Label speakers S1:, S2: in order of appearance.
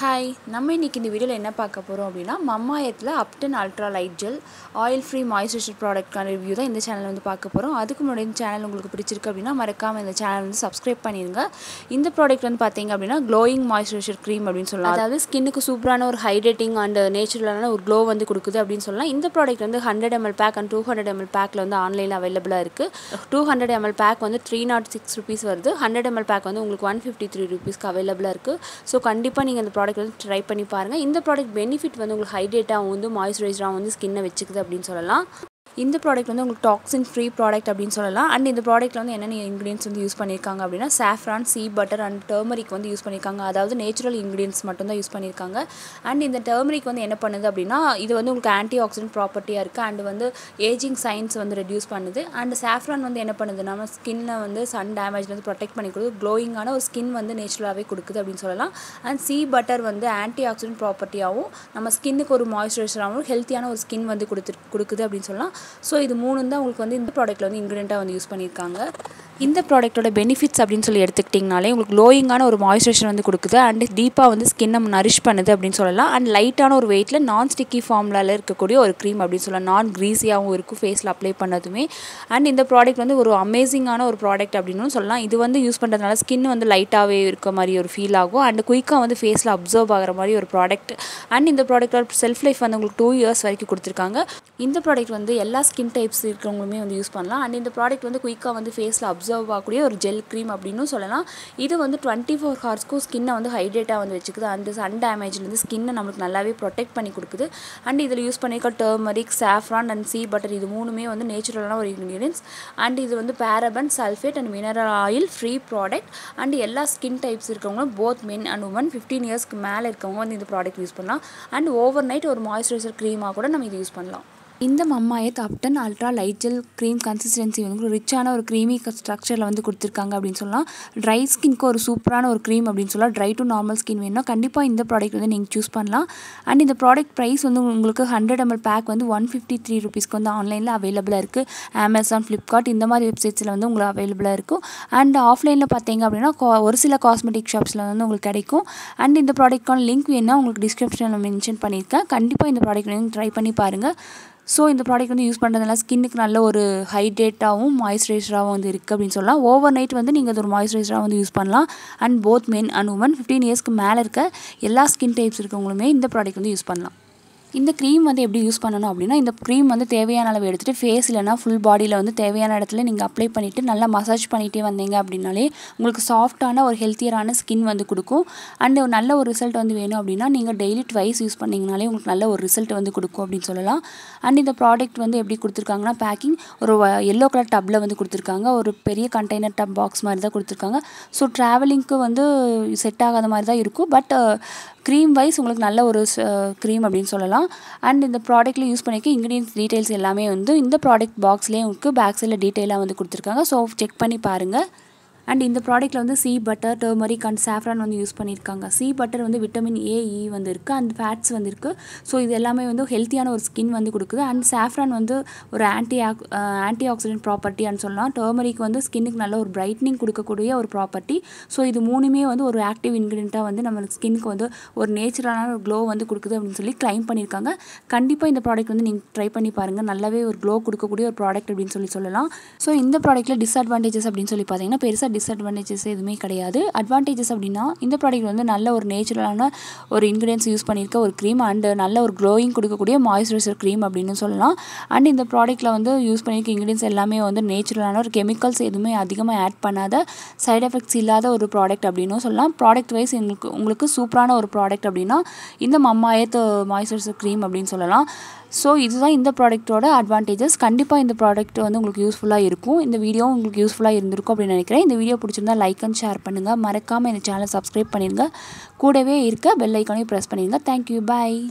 S1: Hi, நம்ம இன்னைக்கு இந்த வீடியோல என்ன பார்க்க போறோம் அப்படினா Mamaearthல Ubtan Ultra Light Gel Oil Free Moisturizer product கான ரிவ்யூ தான் இந்த சேனல்ல வந்து பார்க்க போறோம். அதுக்கு முன்னாடி இந்த சேனல் உங்களுக்கு பிடிச்சிருக்கு அப்படினா மறக்காம இந்த சேனல் வந்து Subscribe பண்ணிருங்க. இந்த ப்ராடக்ட் வந்து பாத்தீங்க அப்படினா glowing moisturizer cream அப்படினு சொல்லலாம். அதாவது ஸ்கின்னுக்கு சூப்பரான ஒரு ஹைட்ரேட்டிங் அண்ட் நேச்சுரலான ஒரு glow வந்து கொடுக்குது அப்படினு சொல்லலாம். இந்த ப்ராடக்ட் வந்து 100 ml pack and 200 ml packல வந்து ஆன்லைன்ல அவேilable-ஆ இருக்கு. 200 ml pack வந்து 306 rupees வருது. 100 ml pack வந்து உங்களுக்கு 153 rupeesக்கு அவேilable-ஆ இருக்கு. சோ கண்டிப்பா நீங்க இந்த ப்ராடக்ட் வந்து ட்ரை பண்ணி பாருங்க. இந்த ப்ராடக்ட் பெனிஃபிட் வந்து உங்களுக்கு ஹைட்ரேட்டா வந்து மாய்ஸ்சரைசரா வந்து ஸ்கின்னை வெச்சுக்குது அப்படினு சொல்லலாம். இந்த ப்ராடக்ட் வந்து உங்களுக்கு டாக்ஸின் ஃப்ரீ ப்ராடக்ட் அப்படினு சொல்லலாம். அண்ட் இந்த ப்ராடக்ட்ல வந்து என்னென்ன இன்கிரிடியன்ட்ஸ் வந்து யூஸ் பண்ணிருக்காங்க அப்படினா saffron, sea butter and turmeric வந்து யூஸ் பண்ணிருக்காங்க. அதாவது நேச்சுரல் இன்கிரிடியன்ட்ஸ் மட்டும் தான் யூஸ் பண்ணிருக்காங்க. அண்ட் இந்த turmeric வந்து என்ன பண்ணுது அப்படினா இது வந்து உங்களுக்கு ஆன்டி ஆக்சிடென்ட் ப்ராப்பர்ட்டியா இருக்கு அண்ட் வந்து ஏஜிங் சைன்ஸ் வந்து ரெடியூஸ் பண்ணுது. அண்ட் saffron வந்து என்ன பண்ணுதுனா நம்ம ஸ்கின்னை வந்து சன் டேமேஜ்ல இருந்து ப்ரொடெக்ட் பண்ணி கொடுக்குது. க்ளோயிங்கான ஒரு ஸ்கின் வந்து நேச்சுரலாவே கொடுக்குது அப்படினு சொல்லலாம். அண்ட் sea butter வந்து ஆன்டி ஆக்சிடென்ட் ப்ராப்பர்ட்டியாவும் நம்ம ஸ்கின்னுக்கு ஒரு மாய்ஸ்சரைசராவும் ஹெல்த்தியான ஒரு ஸ்கின் வந்து கொடுக்குது அப்படினு சொல்லலாம். சோ இது மூணும் தான் உங்களுக்கு வந்து இந்த ப்ராடக்ட்ல வந்து இன்கிரிடியன்ட்டா வந்து யூஸ் பண்ணிருக்காங்க. இந்த ப்ராடக்ட்டோட பெனிஃபிட்ஸ் அப்படினு சொல்லி எடுத்துக்கிட்டிங்கனாலே உங்களுக்கு க்ளோயிங்கான ஒரு மாய்ஸ்சரைசர் வந்து கொடுக்குது அண்ட் டீப்பா வந்து ஸ்கின்னை நரிஷ் பண்ணுது அப்படினு சொல்லலாம். அண்ட் லைட்டான ஒரு வெயிட்ல நான் ஸ்டிக்கி ஃபார்முலால இருக்கக்கூடிய ஒரு க்ரீம் அப்படினு சொல்லலாம். நான் கிரீஸியாவும் இருக்கும் ஃபேஸ்ல அப்ளை பண்ணதுமே. அண்ட் இந்த ப்ராடக்ட் வந்து ஒரு அமேசிங்கான ஒரு ப்ராடக்ட் அப்படினு சொல்லலாம். இது வந்து யூஸ் பண்றதுனால ஸ்கின் வந்து லைட்டாவே இருக்க மாதிரி ஒரு ஃபீல் ஆகும் அண்ட் குயிக்கா வந்து ஃபேஸ்ல அப்சர்வ் ஆகுற மாதிரி ஒரு ப்ராடக்ட். அண்ட் இந்த ப்ராடக்ட்டோட செல்ஃப் லைஃப் வந்து உங்களுக்கு 2 இயர்ஸ் வரைக்கும் கொடுத்திருக்காங்க. இந்த ப்ராடக்ட் வந்து எல்லா ஸ்கின் டைப்ஸ் இருக்கிறவங்களுமே வந்து யூஸ் பண்ணலாம். அண்ட் இந்த ப்ராடக்ட் வந்து குயிக்கா வந்து ஃபேஸ்ல அப்சர்வ் ஆகக்கூடிய ஒரு ஜெல் க்ரீம் அப்படின்னு சொல்லலாம். இது வந்து 24 ஹவர்ஸ்க்கு ஸ்கின்னை வந்து ஹைட்ரேட்டா வந்து வச்சுக்குது அண்ட் சன் டேமேஜ்ல இருந்து ஸ்கின்னை நமக்கு நல்லாவே ப்ரொடெக்ட் பண்ணி கொடுக்குது. அண்ட் இதில் யூஸ் பண்ணிருக்க turmeric, saffron and sea butter இது மூணுமே வந்து நேச்சுரலான ஒரு இன்கிரிடியன்ட்ஸ். அண்ட் இது வந்து paraben, sulphate and mineral oil free product. And எல்லா ஸ்கின் டைப்ஸ் இருக்கவங்களும் போத் மென் அண்ட் உமன் 15 இயர்ஸ்க்கு மேலே இருக்கவங்க வந்து இந்த ப்ராடக்ட் யூஸ் பண்ணலாம். அண்ட் ஓவர் நைட் ஒரு மாய்ஸ்சரைசர் க்ரீமாக கூட நம்ம இது யூஸ் பண்ணலாம். இந்த Mamaearth Ubtan Ultra Light Gel Cream consistency வந்து ரிச்சான ஒரு க்ரீமி ஸ்ட்ரக்சரில் வந்து கொடுத்துருக்காங்க அப்படின்னு சொல்லலாம். ட்ரை ஸ்கின்க்கு ஒரு சூப்பரான ஒரு க்ரீம் அப்படின்னு சொல்லலாம். ட்ரை டு நார்மல் ஸ்கின் வேணும்னா கண்டிப்பாக இந்த ப்ராடக்ட் வந்து நீங்கள் சூஸ் பண்ணலாம். அண்ட் இந்த ப்ராடக்ட் ப்ரைஸ் வந்து உங்களுக்கு 100 ml பேக் வந்து 153 rupeesக்கு வந்து ஆன்லைனில் அவைலபிளாக இருக்குது. அமேசான், ஃப்ளிப்கார்ட் இந்த மாதிரி வெப்சைட்ஸில் வந்து உங்களுக்கு அவைலபிளாக இருக்கும். அண்ட் ஆஃப்லைனில் பார்த்தீங்க அப்படின்னா ஒரு சில காஸ்மெட்டிக் ஷாப்ஸில் வந்து உங்களுக்கு கிடைக்கும். அண்ட் இந்த ப்ராடக்ட்கான லிங்க் வேணும்னா உங்களுக்கு டிஸ்கிரிப்ஷனில் மென்ஷன் பண்ணியிருக்கேன். கண்டிப்பாக இந்த ப்ராடக்ட் நீங்கள் ட்ரை பண்ணி பாருங்கள். ஸோ இந்த ப்ராடக்ட் வந்து யூஸ் பண்ணுறதுனால ஸ்கின்னுக்கு நல்ல ஒரு ஹைட்ரேட்டாகவும் மாய்ஸ்சரைசராகவும் வந்து இருக்குது அப்படின்னு சொல்லலாம். ஓவர் நைட் வந்து நீங்கள் அது ஒரு மாய்ஸ்சரைசராக வந்து யூஸ் பண்ணலாம். And both men and women 15 இயர்ஸ்க்கு மேலே இருக்க எல்லா ஸ்கின் டைப்ஸ் இருக்கவங்களுமே இந்த ப்ராடக்ட் வந்து யூஸ் பண்ணலாம். இந்த க்ரீம் வந்து எப்படி யூஸ் பண்ணணும் அப்படின்னா இந்த க்ரீம் வந்து தேவையான அளவு எடுத்துகிட்டு ஃபேஸ் இல்லைனா ஃபுல் பாடியில் வந்து தேவையான இடத்துல நீங்கள் அப்ளை பண்ணிவிட்டு நல்லா மசாஜ் பண்ணிகிட்டே வந்தீங்க அப்படின்னாலே உங்களுக்கு சாஃப்டான ஒரு ஹெல்த்தியரான ஸ்கின் வந்து கொடுக்கும். அண்ட் ஒரு நல்ல ஒரு ரிசல்ட் வந்து வேணும் அப்படின்னா நீங்கள் டெய்லி ட்வைஸ் யூஸ் பண்ணிங்கனாலே உங்களுக்கு நல்ல ஒரு ரிசல்ட் வந்து கொடுக்கும் அப்படின்னு சொல்லலாம். அண்ட் இந்த ப்ராடக்ட் வந்து எப்படி கொடுத்துருக்காங்கன்னா பேக்கிங் ஒரு எல்லோ கலர் டப்பில் வந்து கொடுத்துருக்காங்க. ஒரு பெரிய கண்டெய்னர் டப் பாக்ஸ் மாதிரி தான் கொடுத்துருக்காங்க. ஸோ ட்ராவலிங்க்கு வந்து செட் ஆகாத மாதிரி தான் இருக்கும். பட் க்ரீம் வைஸ் உங்களுக்கு நல்ல ஒரு க்ரீம் அப்படின்னு சொல்லலாம். அண்ட் இந்த ப்ராடக்ட்டில் யூஸ் பண்ணிக்க இன்க்ரீடியன்ஸ் டீட்டெயில்ஸ் எல்லாமே வந்து இந்த ப்ராடக்ட் பாக்ஸ்லேயே உங்களுக்கு பேக் சைடில் டீட்டெயிலாக வந்து கொடுத்துருக்காங்க. ஸோ செக் பண்ணி பாருங்கள். அண்ட் இந்த ப்ராடக்ட்டில் வந்து sea butter, turmeric and saffron வந்து யூஸ் பண்ணியிருக்காங்க. sea butter வந்து விட்டமின் A, E வந்து இருக்குது அண்ட் ஃபேட்ஸ் வந்து இருக்குது. ஸோ இது எல்லாமே வந்து ஹெல்த்தியான ஒரு ஸ்கின் வந்து கொடுக்குது. அண்ட் saffron வந்து ஒரு ஆன்டி ஆக்சிடென்ட் ப்ராப்பர்ட்டின்னு சொல்லலாம். டர்மரிக் வந்து ஸ்கின்னுக்கு நல்ல ஒரு பிரைட்னிங் கொடுக்கக்கூடிய ஒரு ப்ராப்பர்ட்டி. ஸோ இது மூணுமே வந்து ஒரு ஆக்டிவ் இன்க்ரீடியண்ட்டாக வந்து நம்ம ஸ்கின்னுக்கு வந்து ஒரு நேச்சுரலான ஒரு க்ளோ வந்து கொடுக்குது அப்படின்னு சொல்லி கிளைம் பண்ணியிருக்காங்க. கண்டிப்பாக இந்த ப்ராடக்ட் வந்து நீங்கள் ட்ரை பண்ணி பாருங்கள். நல்லாவே ஒரு க்ளோ கொடுக்கக்கூடிய ஒரு ப்ராடக்ட் அப்படின்னு சொல்லலாம். ஸோ இந்த ப்ராடக்ட்டில் டிஸ்அட்வான்டேஜஸ் அப்படின்னு சொல்லி பார்த்தீங்கன்னா பெருசாக டிஸ்அட்வான்டேஜஸ் எதுவுமே கிடையாது. அட்வான்டேஜஸ் அப்படின்னா இந்த ப்ராடக்ட் வந்து நல்ல ஒரு நேச்சுரலான ஒரு இன்க்ரீடியன்ஸ் யூஸ் பண்ணியிருக்க ஒரு க்ரீம் அண்ட் நல்ல ஒரு க்ளோயிங் கொடுக்கக்கூடிய மாய்ஸ்சரைசர் க்ரீம் அப்படின்னு சொல்லலாம். அண்ட் இந்த ப்ராடக்ட்டில் வந்து யூஸ் பண்ணியிருக்க இன்க்ரீடியன்ஸ் எல்லாமே வந்து நேச்சுரலான ஒரு கெமிக்கல்ஸ் எதுவுமே அதிகமாக ஆட் பண்ணாத சைட் எஃபெக்ட்ஸ் இல்லாத ஒரு ப்ராடக்ட் அப்படின்னு சொல்லலாம். ப்ராடக்ட் வைஸ் உங்களுக்கு சூப்பரான ஒரு ப்ராடக்ட் அப்படின்னா இந்த Mamaearth மாய்ஸ்சரைசர் க்ரீம் அப்படின்னு சொல்லலாம். ஸோ இதுதான் இந்த ப்ராடக்ட்டோட அட்வான்டேஜஸ். கண்டிப்பாக இந்த ப்ராடக்ட் வந்து உங்களுக்கு யூஸ்ஃபுல்லாக இருக்கும். இந்த வீடியோ உங்களுக்கு யூஸ்ஃபுல்லாக இருந்திருக்கும் அப்படின்னு நினைக்கிறேன். இந்த வீடியோ பிடிச்சிருந்தா லைக் அண்ட் ஷேர் பண்ணுங்கள். மறக்காமல் இந்த சேனலை சப்ஸ்கிரைப் பண்ணிடுங்க. கூடவே இருக்க பெல் ஐக்கானையும் ப்ரெஸ் பண்ணிடுங்க. தேங்க்யூ, பாய்.